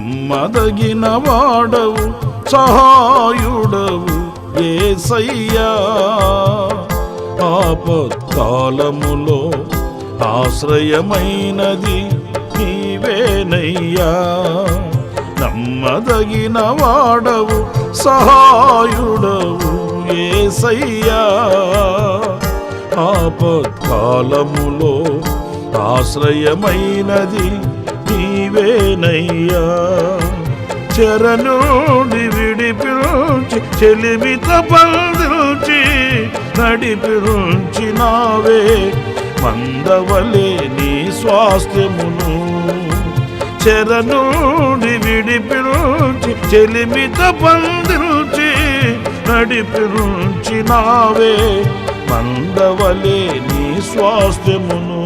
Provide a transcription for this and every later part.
నమ్మదగిన వాడవు సహాయుడవు యేసయ్యా. ఆపత్కాలములో ఆశ్రయమైనది నీవేనయ్యా. నమ్మదగిన వాడవు సహాయుడవు యేసయ్యా. ఆపత్కాలములో ఆశ్రయమైనది నీవేనయ్యా. చెరనుడి విడిపించి చెలిమిత బంధించి నడిపించినావే మందవలే నీ స్వాస్థ్యమును. చెరనుడి విడిపించి చెలిమిత బంధించి నడిపించినావే మందవలే నీ స్వాస్థ్యమును.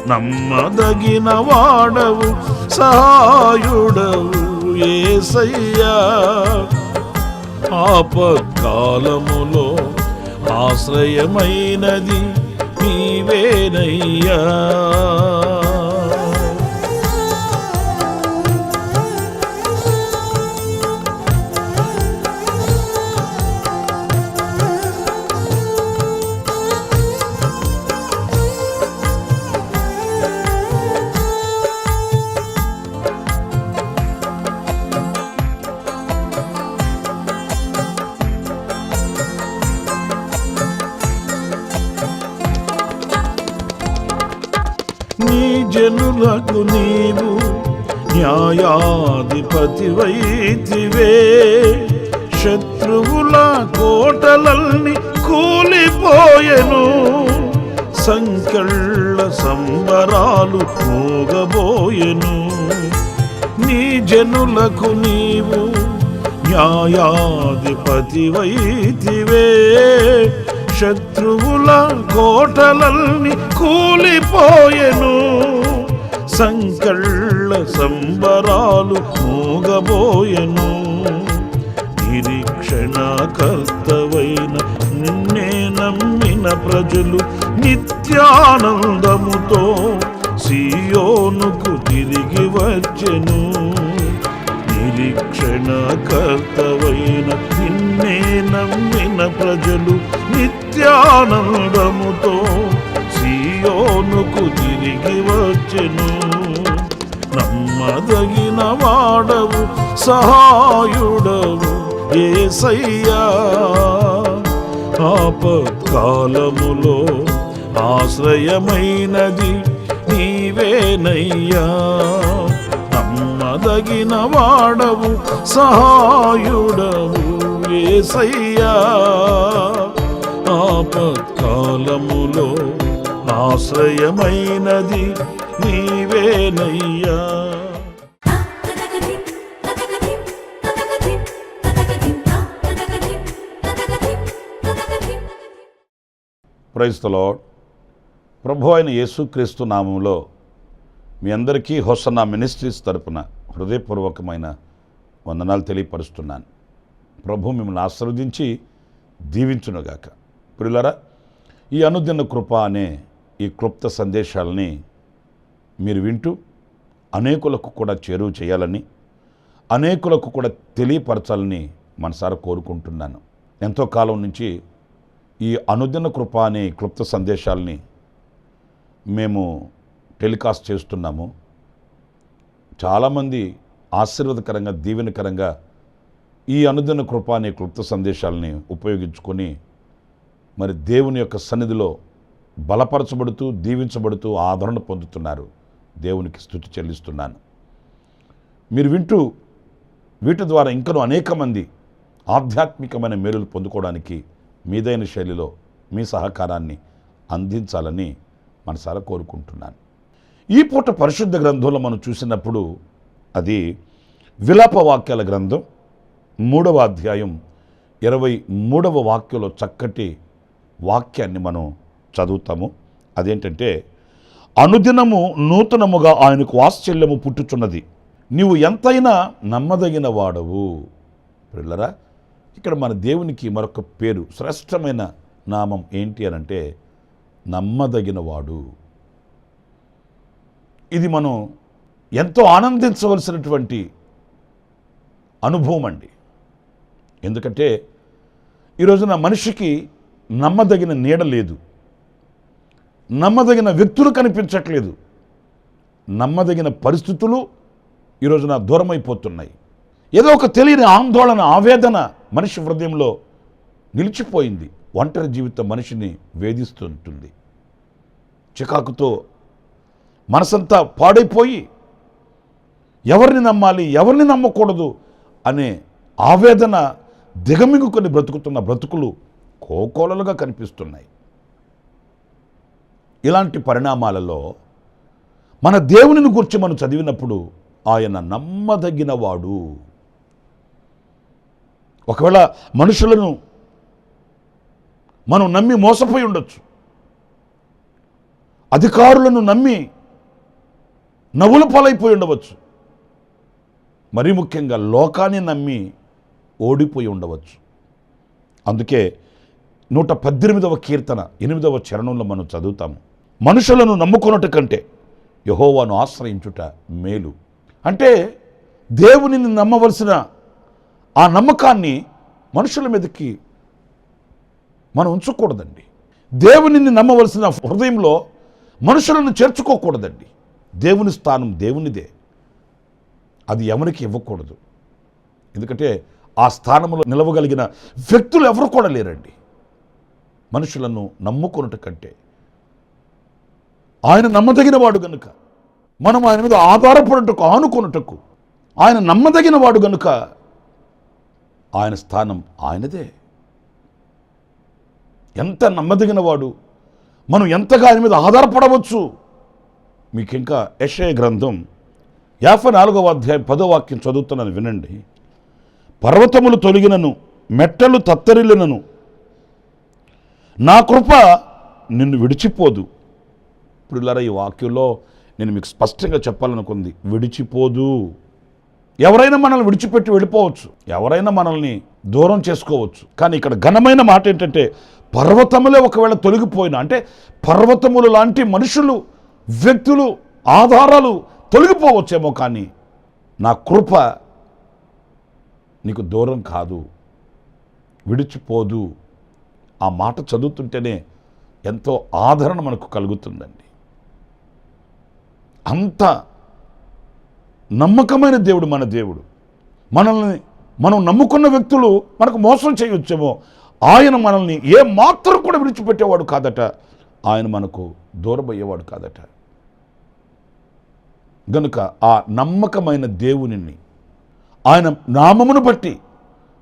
నమ్మదగిన వాడవు సహాయుడవు యేసయ్యా. ఆపత్కాలములో ఆశ్రయమైనది నీవేనయ్యా. నీ జనులకు నీవు న్యాయాధిపతివైతివే. శత్రువుల కోటలన్నీ కూలిపోయెను, సంకెళ్ళ సంబరాలు మోగబోయెను. నీ జనులకు నీవు న్యాయాధిపతివైతివే. శత్రువుల కోటలన్నీ కూలిపోయెను, సంకళ్ళ సంబరాలు మోగబోయెను. నిరీక్షణకర్తవైన నిన్నే నమ్మిన ప్రజలు నిత్యానందముతో సియోనుకు తిరిగి వచ్చెను. నిరీక్షణకర్తవైన నిన్నే నమ్మిన ప్రజలు నిత్యానందముతో సియోనుకు తిరిగి వచ్చెను. నమ్మదగిన వాడవు సహాయుడవు యేసయ్యా. ఆపత్కాలములో ఆశ్రయమైనది నీవేనయ్యా. నమ్మదగిన వాడవు సహాయుడవు యేసయ్యా. ఆపత్కాలములో ఆశ్రయమైనది నీవేనయ్యా. Praise the lord. ప్రభు అయిన యేసుక్రీస్తు నామములో మీ అందరికీ హోసన్నా మినిస్ట్రీస్ తరపున హృదయపూర్వకమైన వందనాలు తెలియపరుస్తున్నాను. ప్రభు మిమ్మల్ని ఆశీర్వదించి దీవించునుగాక. ప్రియులారా, ఈ అనుదిన కృప అనే ఈ క్లుప్త సందేశాలని మీరు వింటూ అనేకులకు కూడా చేరువ చేయాలని, అనేకులకు కూడా తెలియపరచాలని మనసారా కోరుకుంటున్నాను. ఎంతో కాలం నుంచి ఈ అనుదిన కృప అనే క్లుప్త సందేశాలని మేము టెలికాస్ట్ చేస్తున్నాము. చాలామంది ఆశీర్వాదకరంగా దీవెనకరంగా ఈ అనుదిన కృప అనే క్లుప్త సందేశాలని ఉపయోగించుకొని మరి దేవుని యొక్క సన్నిధిలో బలపరచబడుతూ దీవించబడుతూ ఆదరణ పొందుతున్నారు. దేవునికి స్తుతి చెల్లిస్తున్నాను. మీరు వింటూ వీటి ద్వారా ఇంకనూ అనేక మంది ఆధ్యాత్మికమైన మేలులు పొందుకోవడానికి మీదైన శైలిలో మీ సహకారాన్ని అందించాలని మనసారా కోరుకుంటున్నాను. ఈ పూట పరిశుద్ధ గ్రంథంలో మనం చూసినప్పుడు అది విలాప వాక్యాల గ్రంథం 3వ అధ్యాయం 23వ వాక్యంలో చక్కటి వాక్యాన్ని మనం చదువుతాము. అదేంటంటే, అనుదినము నూతనముగా ఆయనకు వాత్సల్యము పుట్టుచున్నది, నీవు ఎంతైనా నమ్మదగిన వాడవు. పిల్లరా, ఇక్కడ మన దేవునికి మరొక పేరు, శ్రేష్టమైన నామం ఏంటి అనంటే నమ్మదగిన వాడు. ఇది మనం ఎంతో ఆనందించవలసినటువంటి అనుభవం అండి. ఎందుకంటే ఈ రోజున మనిషికి నమ్మదగిన నీడ లేదు, నమ్మదగిన వ్యక్తులు కనిపించట్లేదు, నమ్మదగిన పరిస్థితులు ఈ రోజున దూరమైపోతున్నాయి. ఏదో ఒక తెలియని ఆందోళన, ఆవేదన మనిషి హృదయంలో నిలిచిపోయింది. ఒంటరి జీవితం మనిషిని వేధిస్తుంటుంది. చికాకుతో మనసంతా పాడైపోయి ఎవరిని నమ్మాలి, ఎవరిని నమ్మకూడదు అనే ఆవేదన దిగమింగుకొని బ్రతుకుతున్న బ్రతుకులు కోకోలలుగా కనిపిస్తున్నాయి. ఇలాంటి పరిణామాలలో మన దేవునిని గురించి మనం చదివినప్పుడు ఆయన నమ్మదగినవాడు. ఒకవేళ మనుషులను మనం నమ్మి మోసపోయి ఉండొచ్చు, అధికారులను నమ్మి నవ్వుల పాలైపోయి ఉండవచ్చు, మరీ ముఖ్యంగా లోకాన్ని నమ్మి ఓడిపోయి ఉండవచ్చు. అందుకే 118వ కీర్తన 8వ చరణంలో మనం చదువుతాము, మనుషులను నమ్ముకొనుట కంటే యెహోవాను ఆశ్రయించుట మేలు. అంటే దేవునిని నమ్మవలసిన ఆ నమ్మకాన్ని మనుషుల మీదకి మనం ఉంచకూడదండి. దేవునిని నమ్మవలసిన హృదయంలో మనుషులను చేర్చుకోకూడదండి. దేవుని స్థానం దేవునిదే, అది ఎవరికి ఇవ్వకూడదు. ఎందుకంటే ఆ స్థానంలో నిలవగలిగిన వ్యక్తులు ఎవరు కూడా లేరండి. మనుషులను నమ్ముకొనుట కంటే ఆయన నమ్మదగిన వాడు గనుక మనం ఆయన మీద ఆధారపడుటకు, ఆనుకొనుటకు ఆయన నమ్మదగిన వాడు గనుక ఆయన స్థానం ఆయనదే. ఎంత నమ్మదగిన వాడు, మనం ఎంతగా ఆయన మీద ఆధారపడవచ్చు. మీకు ఇంకా యెషయా గ్రంథం 54వ అధ్యాయం 10వ వాక్యం చదువుతున్నాను, వినండి. పర్వతములు తొలగినను, మెట్టలు తత్తరిల్లినను, నా కృప నిన్ను విడిచిపోదు. ఇప్పుడు ఇలా ఈ వాక్యంలో నేను మీకు స్పష్టంగా చెప్పాలనుకుంది, విడిచిపోదు. ఎవరైనా మనల్ని విడిచిపెట్టి వెళ్ళిపోవచ్చు, ఎవరైనా మనల్ని దూరం చేసుకోవచ్చు. కానీ ఇక్కడ ఘనమైన మాట ఏంటంటే, పర్వతములే ఒకవేళ తొలగిపోయినా, అంటే పర్వతములు లాంటి మనుషులు, వ్యక్తులు, ఆధారాలు తొలగిపోవచ్చేమో, కానీ నా కృప నీకు దూరం కాదు, విడిచిపోదు. ఆ మాట చదువుతుంటేనే ఎంతో ఆదరణ మనకు కలుగుతుందండి. అంత నమ్మకమైన దేవుడు మన దేవుడు. మనం నమ్ముకున్న వ్యక్తులు మనకు మోసం చేయవచ్చేమో, ఆయన మనల్ని ఏ మాత్రం కూడా విడిచిపెట్టేవాడు కాదట, ఆయన మనకు దూరమయ్యేవాడు కాదట. గనుక ఆ నమ్మకమైన దేవునిని, ఆయన నామమును బట్టి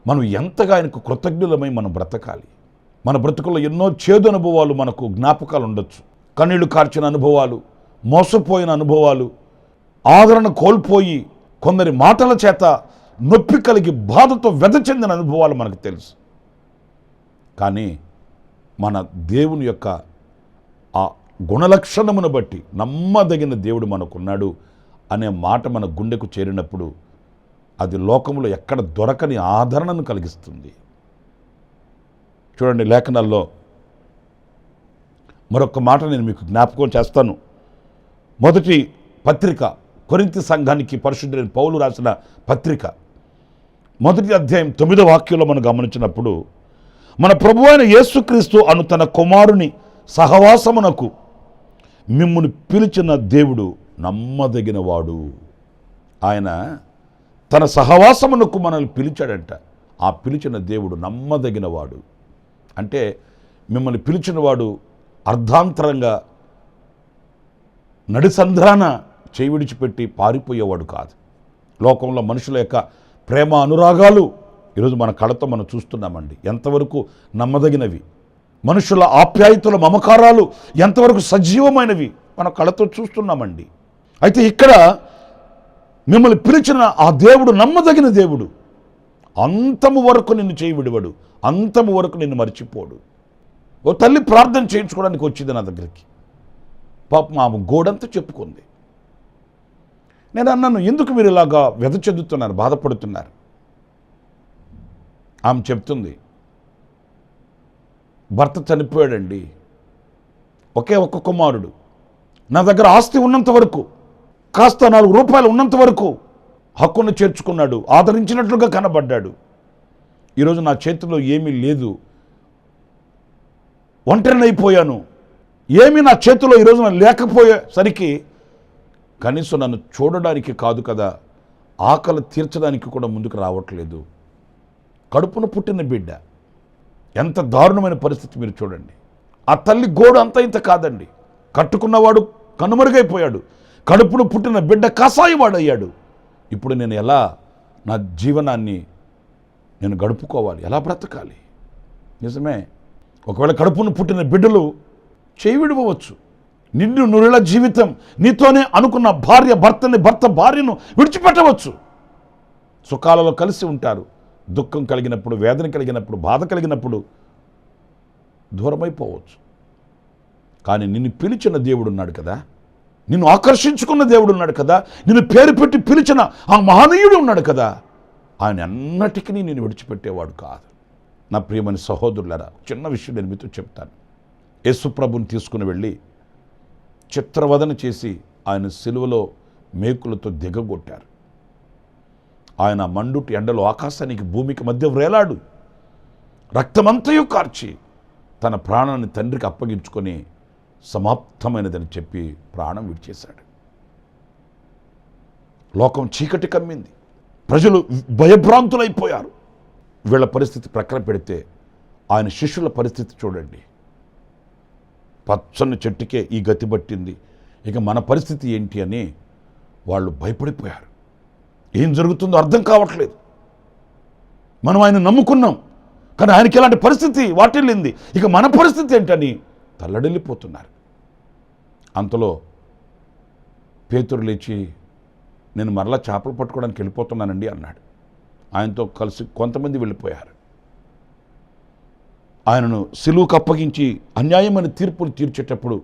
మనం ఎంతగా ఆయనకు కృతజ్ఞులమై మనం బ్రతకాలి. మన బ్రతుకుల్లో ఎన్నో చేదు అనుభవాలు మనకు జ్ఞాపకాలు ఉండొచ్చు. కన్నీళ్లు కార్చిన అనుభవాలు, మోసపోయిన అనుభవాలు, ఆదరణ కోల్పోయి కొందరి మాటల చేత నొప్పి కలిగి బాధతో చెందిన అనుభవాలు మనకు తెలుసు. కానీ మన దేవుని యొక్క ఆ గుణలక్షణమును బట్టి నమ్మదగిన దేవుడు మనకున్నాడు అనే మాట మన గుండెకు చేరినప్పుడు అది లోకములో ఎక్కడ దొరకని ఆదరణను కలిగిస్తుంది. చూడండి, లేఖనాల్లో మరొక మాట నేను మీకు జ్ఞాపకం చేస్తాను. మొదటి పత్రిక కొరింథీ సంఘానికి పరిశుద్ధుడైన పౌలు రాసిన పత్రిక 1వ అధ్యాయం 9వ వాక్యంలో మనం గమనించినప్పుడు, మన ప్రభువైన యేసుక్రీస్తు అను తన కుమారుని సహవాసమునకు మిమ్మును పిలిచిన దేవుడు నమ్మదగినవాడు. ఆయన తన సహవాసమునకు మనల్ని పిలిచాడంట. ఆ పిలిచిన దేవుడు నమ్మదగినవాడు. అంటే మిమ్మల్ని పిలిచినవాడు అర్ధాంతరంగా నడిసంధ్రాన చేయి విడిచిపెట్టి పారిపోయేవాడు కాదు. లోకంలో మనుషుల యొక్క ప్రేమ అనురాగాలు ఈరోజు మన కళతో మనం చూస్తున్నామండి, ఎంతవరకు నమ్మదగినవి. మనుషుల ఆప్యాయతల మమకారాలు ఎంతవరకు సజీవమైనవి మన కళతో చూస్తున్నామండి. అయితే ఇక్కడ మిమ్మల్ని పిలిచిన ఆ దేవుడు నమ్మదగిన దేవుడు. అంతము వరకు నిన్ను చేయి విడివడు, అంతము వరకు నిన్ను మర్చిపోడు. ఓ తల్లి ప్రార్థన చేయించుకోవడానికి వచ్చింది నా దగ్గరికి. పాపం ఆమె గోడంతా చెప్పుకుంది. నేను అన్నాను, ఎందుకు మీరు ఇలాగా చెందుతున్నారు, బాధపడుతున్నారు? ఆమె చెప్తుంది, భర్త చనిపోయాడండి, ఒకే ఒక్క కుమారుడు, నా దగ్గర ఆస్తి ఉన్నంత వరకు కాస్త 4 రూపాయలు ఉన్నంత వరకు హక్కును చేర్చుకున్నాడు, ఆదరించినట్లుగా కనబడ్డాడు. ఈరోజు నా చేతిలో ఏమీ లేదు, ఒంటరినైపోయాను, ఏమీ నా చేతిలో ఈరోజు లేకపోయేసరికి కనీసం నన్ను చూడడానికి కాదు కదా, ఆకలి తీర్చడానికి కూడా ముందుకు రావట్లేదు. కడుపున పుట్టిన బిడ్డ, ఎంత దారుణమైన పరిస్థితి మీరు చూడండి. ఆ తల్లి గోడు అంత ఇంత కాదండి, కట్టుకున్నవాడు కనుమరుగైపోయాడు, కడుపున పుట్టిన బిడ్డ కసాయివాడయ్యాడు. ఇప్పుడు నేను ఎలా నా జీవనాన్ని నేను గడుపుకోవాలి, ఎలా బ్రతకాలి? నిజమే, ఒకవేళ కడుపున పుట్టిన బిడ్డలు చేయి విడవచ్చు. నిండు నూరేళ్ల జీవితం నీతోనే అనుకున్న భర్త భార్యను విడిచిపెట్టవచ్చు. సుఖాలలో కలిసి ఉంటారు, దుఃఖం కలిగినప్పుడు, వేదన కలిగినప్పుడు, బాధ కలిగినప్పుడు దూరమైపోవచ్చు. కానీ నిన్ను పిలిచిన దేవుడు ఉన్నాడు కదా, నిన్ను ఆకర్షించుకున్న దేవుడు ఉన్నాడు కదా, నిన్ను పేరు పెట్టి పిలిచిన ఆ మహనీయుడు ఉన్నాడు కదా, ఆయన అన్నటికీ నేను విడిచిపెట్టేవాడు కాదు. నా ప్రియమైన సహోదరులారా, చిన్న విషయం నేను మీతో చెప్తాను. యేసుప్రభుని తీసుకుని వెళ్ళి చిత్రవదన చేసి ఆయన సిలువలో మేకులతో దిగగొట్టారు. ఆయన మండుటి ఎండలో ఆకాశానికి భూమికి మధ్య వ్రేలాడు, రక్తమంతయు కార్చి తన ప్రాణాన్ని తండ్రికి అప్పగించుకొని సమాప్తమైనదని చెప్పి ప్రాణం విడిచేశాడు. లోకం చీకటి కమ్మింది, ప్రజలు భయభ్రాంతులైపోయారు. వీళ్ళ పరిస్థితి ప్రక్కన పెడితే ఆయన శిష్యుల పరిస్థితి చూడండి. పచ్చని చెట్టుకే ఈ గతి పట్టింది, ఇక మన పరిస్థితి ఏంటి అని వాళ్ళు భయపడిపోయారు. ఏం జరుగుతుందో అర్థం కావట్లేదు. మనం ఆయన నమ్ముకున్నాం, కానీ ఆయనకి ఎలాంటి పరిస్థితి వాటిల్లింది, ఇక మన పరిస్థితి ఏంటని తల్లడిల్లిపోతున్నారు. అంతలో పేతురు లేచి, నేను మరలా చేపలు పట్టుకోవడానికి వెళ్ళిపోతున్నానండి అన్నాడు. ఆయనతో కలిసి కొంతమంది వెళ్ళిపోయారు. ఆయనను సిలువకు అప్పగించి అన్యాయమైన తీర్పులు తీర్చేటప్పుడు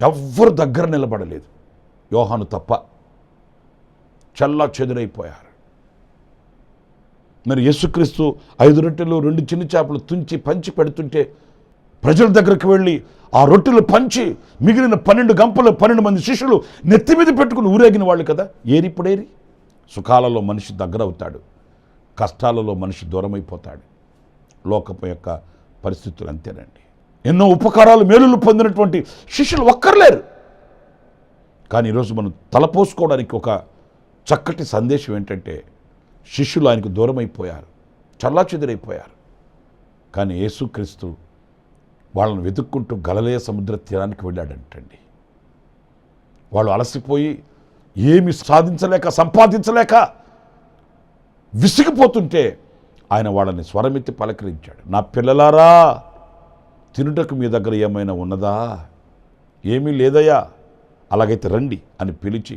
ఎవ్వరు దగ్గర నిలబడలేదు, యోహాను తప్ప. చల్లా చెదురైపోయారు. మరి యేసుక్రీస్తు 5 రొట్టెలు 2 చిన్న చేపలు తుంచి పంచి పెడుతుంటే ప్రజల దగ్గరికి వెళ్ళి ఆ రొట్టెలు పంచి మిగిలిన 12 గంపలు 12 మంది శిష్యులు నెత్తి మీద పెట్టుకుని ఊరేగిన వాళ్ళు కదా. ఏరిప్పుడేరి? సుఖాలలో మనిషి దగ్గర అవుతాడు, కష్టాలలో మనిషి దూరమైపోతాడు. లోకపు యొక్క పరిస్థితులు అంతేనండి. ఎన్నో ఉపకారాలు మేలులు పొందినటువంటి శిష్యులు ఒక్కర్లేరు. కానీ ఈరోజు మనం తలపోసుకోవడానికి ఒక చక్కటి సందేశం ఏంటంటే, శిష్యులు ఆయనకు దూరమైపోయారు, చల్లాచెదురైపోయారు. కానీ యేసుక్రీస్తు వాళ్ళను వెతుక్కుంటూ గలిలయ సముద్ర తీరానికి వెళ్ళాడంటండి. వాళ్ళు అలసిపోయి ఏమి సాధించలేక సంపాదించలేక విసిగిపోతుంటే ఆయన వాళ్ళని స్వరమెత్తి పలకరించాడు. నా పిల్లలారా, తినుటకు మీ దగ్గర ఏమైనా ఉన్నదా? ఏమీ లేదయ్యా, అలాగైతే రండి అని పిలిచి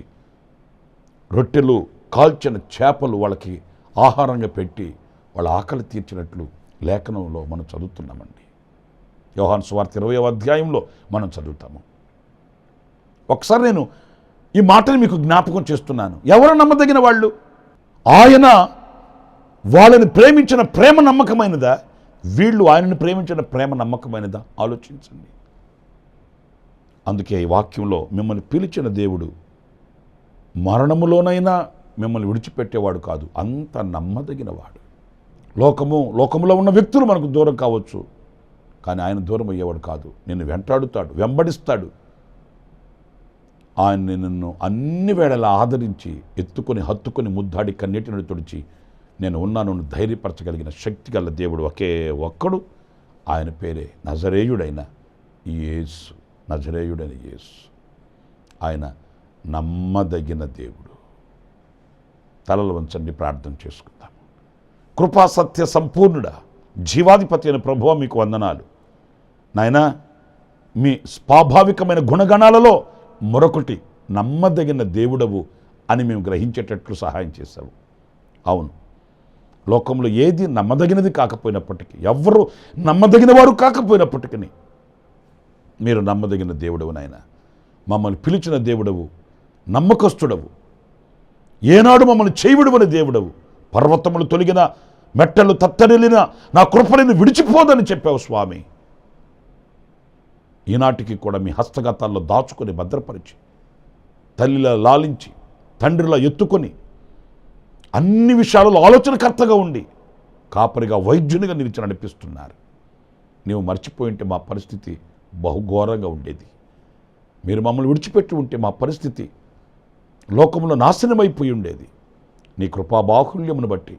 రొట్టెలు కాల్చిన చేపలు వాళ్ళకి ఆహారంగా పెట్టి వాళ్ళ ఆకలి తీర్చినట్లు లేఖనంలో మనం చదువుతున్నామండి. యోహాను సువార్త 20వ అధ్యాయంలో మనం చదువుతాము. ఒకసారి నేను ఈ మాటని మీకు జ్ఞాపకం చేస్తున్నాను. ఎవరు నమ్మదగిన వాళ్ళు? ఆయన వాళ్ళని ప్రేమించిన ప్రేమ నమ్మకమైనదా, వీళ్ళు ఆయనను ప్రేమించిన ప్రేమ నమ్మకమైనదా? ఆలోచించండి. అందుకే ఈ వాక్యంలో మిమ్మల్ని పిలిచిన దేవుడు మరణములోనైనా మిమ్మల్ని విడిచిపెట్టేవాడు కాదు, అంత నమ్మదగినవాడు. లోకములో ఉన్న వ్యక్తులు మనకు దూరం కావచ్చు, కానీ ఆయన దూరం అయ్యేవాడు కాదు. నిన్ను వెంటాడుతాడు, వెంబడిస్తాడు. ఆయన్ని నిన్ను అన్ని వేళలా ఆదరించి ఎత్తుకొని హత్తుకొని ముద్దాడి కన్నీటిని తుడిచి నేను ఉన్నాను ధైర్యపరచగలిగిన శక్తి గల దేవుడు ఒకే ఒక్కడు, ఆయన పేరే నజరేయుడైన యేసు. నజరేయుడైన యేసు ఆయన నమ్మదగిన దేవుడు. తలలు వంచండి, ప్రార్థన చేసుకుందాం. కృపా సత్య సంపూర్ణుడా, జీవాధిపతి అయిన ప్రభువా, మీకు వందనాలు నాయనా. మీ స్వాభావికమైన గుణగణాలలో మరొకటి నమ్మదగిన దేవుడవు అని మేము గ్రహించేటట్లు సహాయం చేశావు. అవును, లోకంలో ఏది నమ్మదగినది కాకపోయినప్పటికీ, ఎవ్వరూ నమ్మదగిన వారు కాకపోయినప్పటికీ మీరు నమ్మదగిన దేవుడవు నాయన. మమ్మల్ని పిలిచిన దేవుడవు, నమ్మకస్తుడవు, ఏనాడు మమ్మల్ని చేయవిడవని దేవుడవు. పర్వతములు తొలగిన, మెట్టలు తత్తరిల్లిన నా కృపలను విడిచిపోదని చెప్పావు స్వామి. ఈనాటికి కూడా మీ హస్తగతాల్లో దాచుకొని భద్రపరిచి తల్లిలా లాలించి తండ్రిలా ఎత్తుకొని అన్ని విషయాలలో ఆలోచనకర్తగా ఉండి కాపరిగా వైద్యునిగా నిలిచి నడిపిస్తున్నారు. నీవు మర్చిపోయి ఉంటే మా పరిస్థితి బహుఘోరంగా ఉండేది. మీరు మమ్మల్ని విడిచిపెట్టి ఉంటే మా పరిస్థితి లోకంలో నాశనమైపోయి ఉండేది. నీ కృపాబాహుల్యమును బట్టి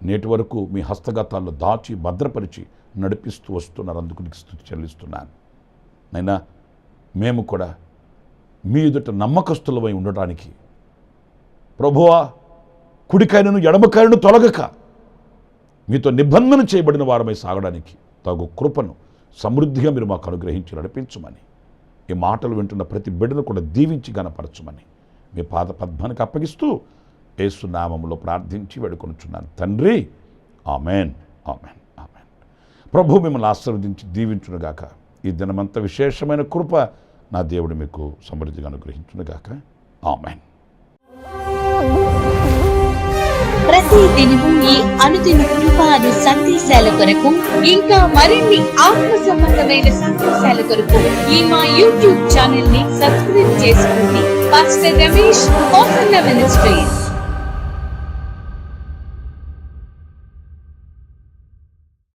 నేటి వరకు మీ హస్తగతాల్లో దాచి భద్రపరిచి నడిపిస్తూ వస్తున్నారు. అందుకు నీకు స్తుతి చెల్లిస్తున్నాను. నైనా మేము కూడా మీ ఎదుట నమ్మకస్తులమై ఉండటానికి ప్రభువా, కుడికైనను ఎడమకైనను తొలగక మీతో నిబంధన చేయబడిన వారమై సాగడానికి తగు కృపను సమృద్ధిగా మీరు మాకు అనుగ్రహించి నడిపించమని, ఈ మాటలు వింటున్న ప్రతి బిడ్డను కూడా దీవించి గణపరచమని మీ పాద పద్మానికి అప్పగిస్తూ యేసు నామములో ప్రార్థించి వేడుకొనుచున్నాను తండ్రి. Amen, amen, amen. ప్రభు మిమ్మల్ని ఆశీర్వదించి దీవించునుగాక. ఈ దినమంతా విశేషమైన కృప నా దేవుడు మీకు సమృద్ధిగా అనుగ్రహించునుగాక. ఆమెన్. ప్రతి దినము ఈ అనుదిన కృపాను సందేశాల కొరకు ఇంకా మరిన్ని ఆత్మ సంబంధమైన సందేశాల కొరకు ఈ మా యూట్యూబ్ ఛానల్ ని సబ్స్క్రైబ్ చేసుకోండి. Pastor Ramesh, open ministries.